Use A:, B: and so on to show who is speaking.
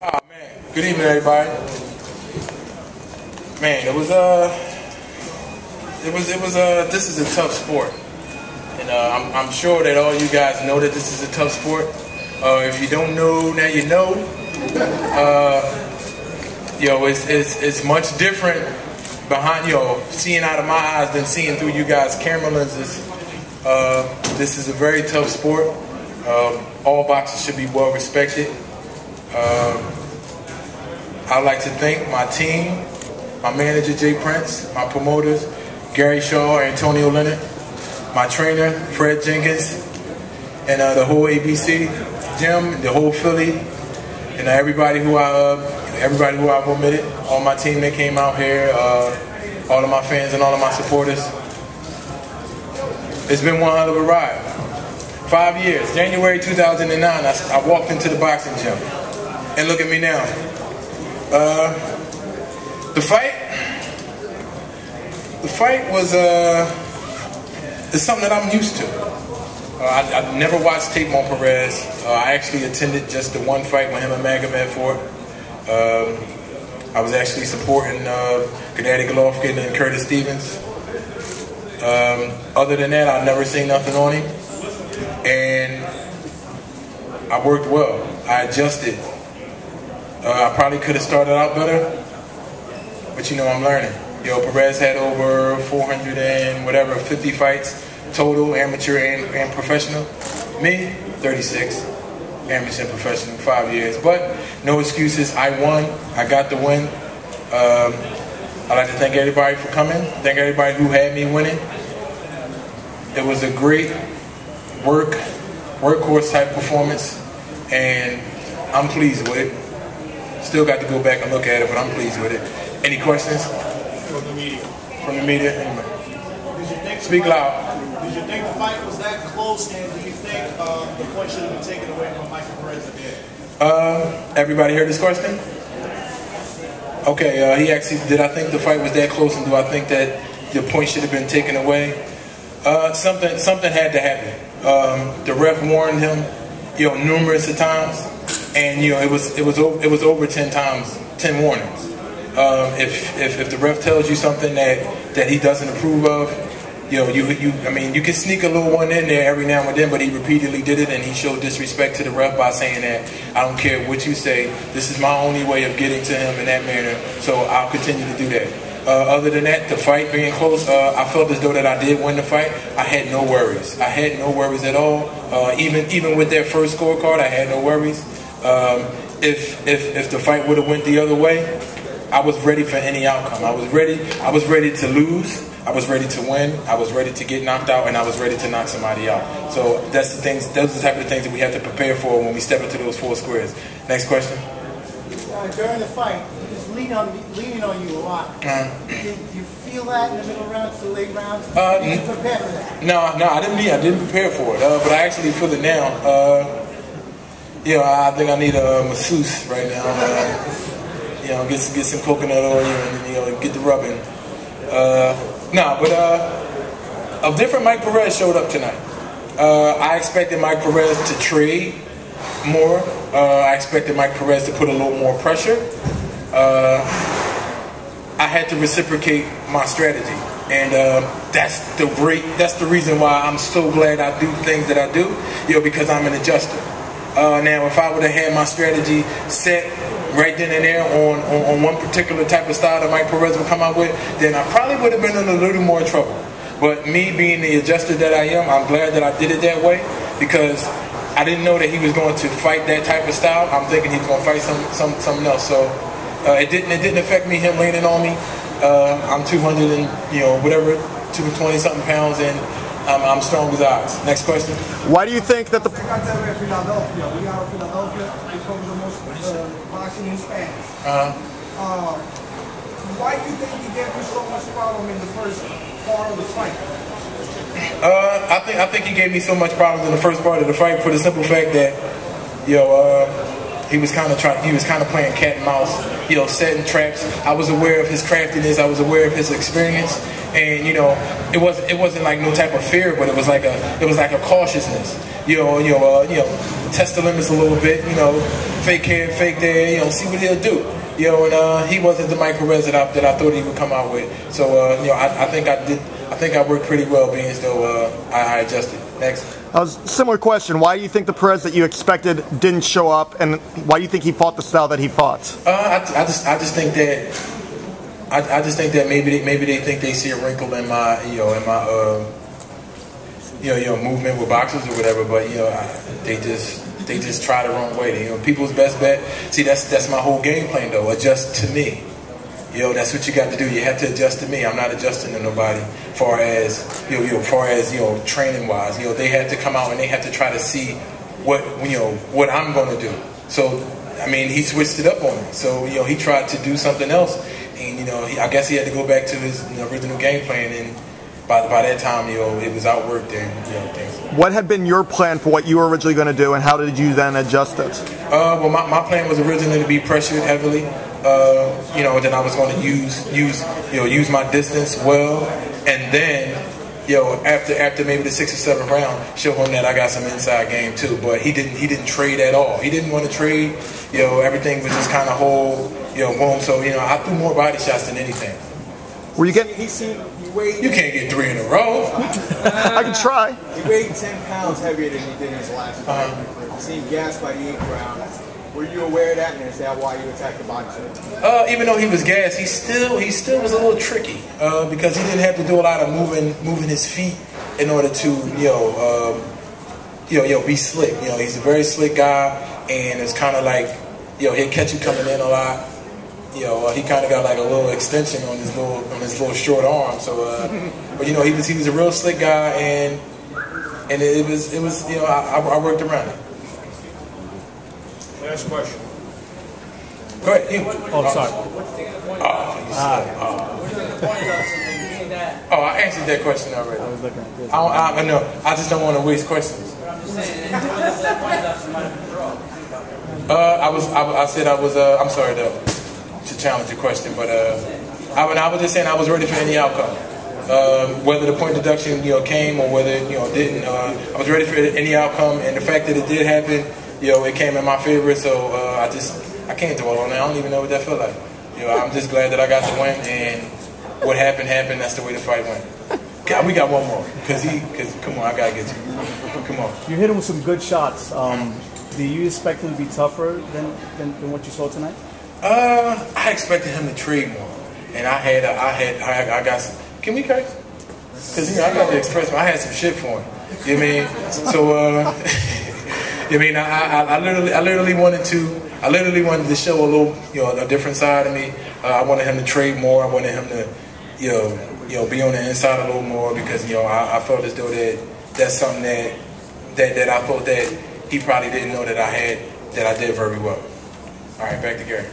A: Oh man, good evening everybody. Man, this is a tough sport. And I'm sure that all you guys know that this is a tough sport. If you don't know, now you know. It's much different behind, seeing out of my eyes than seeing through you guys' camera lenses. This is a very tough sport. All boxers should be well respected. I'd like to thank my team, my manager Jay Prince, my promoters Gary Shaw, Antonio Leonard, my trainer Bryant Jennings, and the whole ABC gym, the whole Philly, and everybody who I've omitted, all my team that came out here, all of my fans and all of my supporters. It's been one hell of a ride. 5 years, January 2009, I walked into the boxing gym. And look at me now. The fight was it's something that I'm used to. I never watched tape on Perez. I actually attended just the one fight when him and Magomed fought. I was actually supporting Gennady Golovkin and Curtis Stevens. Other than that, I've never seen nothing on him. And I worked well. I adjusted. I probably could have started out better, but I'm learning. Perez had over 450 fights total, amateur and professional. Me, 36, amateur and professional, 5 years. But no excuses. I won. I got the win. I'd like to thank everybody for coming. Thank everybody who had me winning. It was a great workhorse type performance, and I'm pleased with it. Still got to go back and look at it, but I'm pleased with it. Any questions?
B: From the media.
A: From the media? Speak loud.
B: Did you think the fight was that close, and do you think the point should have been taken away from Michael Perez at the end?
A: Everybody heard this question? Okay, he actually, did I think the fight was that close, and do I think that the point should have been taken away? Something had to happen. The ref warned him, numerous of times. And it was over 10 times, 10 warnings. If the ref tells you something that he doesn't approve of, you can sneak a little one in there every now and then, but he repeatedly did it, and he showed disrespect to the ref by saying that I don't care what you say, this is my only way of getting to him in that manner, so I'll continue to do that. Other than that, the fight being close, I felt as though that I did win the fight. I had no worries. I had no worries at all. Even with that first scorecard, I had no worries. If the fight would have went the other way, I was ready for any outcome. I was ready to lose. I was ready to win. I was ready to get knocked out, and I was ready to knock somebody out. So that's the things. Those are the type of things that we have to prepare for when we step into those 4 squares. Next question.
C: During the fight, he was leaning on you a lot. Did you feel that in the middle rounds, the late rounds? Did you prepare for that?
A: No, I didn't prepare for it. But I actually feel it now. I think I need a masseuse right now. Get some coconut oil and get the rubbing. A different Mike Perez showed up tonight. I expected Mike Perez to trade more. I expected Mike Perez to put a little more pressure. I had to reciprocate my strategy, and that's the reason why I'm so glad I do things that I do. Because I'm an adjuster. Now, if I would have had my strategy set right then and there on one particular type of style that Mike Perez would come out with, then I probably would have been in a little more trouble. But me being the adjuster that I am, I'm glad that I did it that way, because I didn't know that he was going to fight that type of style. I'm thinking he was going to fight something else. So it didn't affect me, him leaning on me. I'm 200 and 220 something pounds, and I'm strong as ox. Next question.
D: Why do you think that the...
C: Philadelphia. We are Philadelphia. We cover the most boxing in Spanish. Why do you think he gave you so much problem in the first part of the fight?
A: I think he gave me so much problems in the first part of the fight for the simple fact that he was kind of playing cat and mouse, setting traps. I was aware of his craftiness. I was aware of his experience, And it wasn't like no type of fear, but it was like a cautiousness. Test the limits a little bit. Fake here, fake there. See what he'll do. And he wasn't the Mike Perez that I thought he would come out with. So I think I worked pretty well, being as though I adjusted. Next.
D: Similar question. Why do you think the Perez that you expected didn't show up, and why do you think he fought the style that he fought?
A: I just think that maybe they think they see a wrinkle in my movement with boxers or whatever, but they just try the wrong way. People's best bet. See, that's my whole game plan though. Adjust to me. That's what you got to do. You have to adjust to me. I'm not adjusting to nobody. Far as training wise, they have to come out and they have to try to see what I'm going to do. So I mean, he switched it up on me. So he tried to do something else, and I guess he had to go back to his original game plan. And by that time, it was outworked and things.
D: What had been your plan for what you were originally going to do, and how did you then adjust it?
A: Well, my plan was originally to be pressured heavily. Then I was going to use my distance well, and then after maybe the 6th or 7th round, show him that I got some inside game too. But he didn't trade at all. He didn't want to trade. Everything was just kind of whole, boom. So I threw more body shots than anything.
D: Were you getting?
A: You can't get 3 in a row.
D: I can try.
E: He weighed 10 pounds heavier than he did in his last fight. He seemed gassed by the 8th round. Were you aware of that, and is that why you attacked the boxer?
A: Even though he was gassed, he still was a little tricky because he didn't have to do a lot of moving his feet in order to be slick. He's a very slick guy, and it's kind of like he'll catch you coming in a lot. He kind of got like a little extension on his little short arm. So, but he was a real slick guy, and it was I worked around it.
B: Last question.
A: Go ahead.
F: Oh, sorry.
A: I answered that question already.
F: I was looking at this.
A: I know. I just don't want to waste questions. I said I was. I'm sorry to challenge your question, but I was just saying I was ready for any outcome. Whether the point deduction came or whether it didn't, I was ready for any outcome, and the fact that it did happen, it came in my favor. So I can't dwell on it. I don't even know what that felt like. I'm just glad that I got the win, and what happened. That's the way the fight went. God, we got one more because come on, I gotta get you. Come on.
F: You hit him with some good shots. Do you expect him to be tougher than what you saw tonight?
A: I expected him to trade more, and I got some. Can we curse? Because I got to express. I had some shit for him. You know what I mean? So I literally wanted to show a little a different side of me. I wanted him to trade more. I wanted him to be on the inside a little more because I felt as though that's something that I thought that he probably didn't know that I did very well. All right, back to Gary.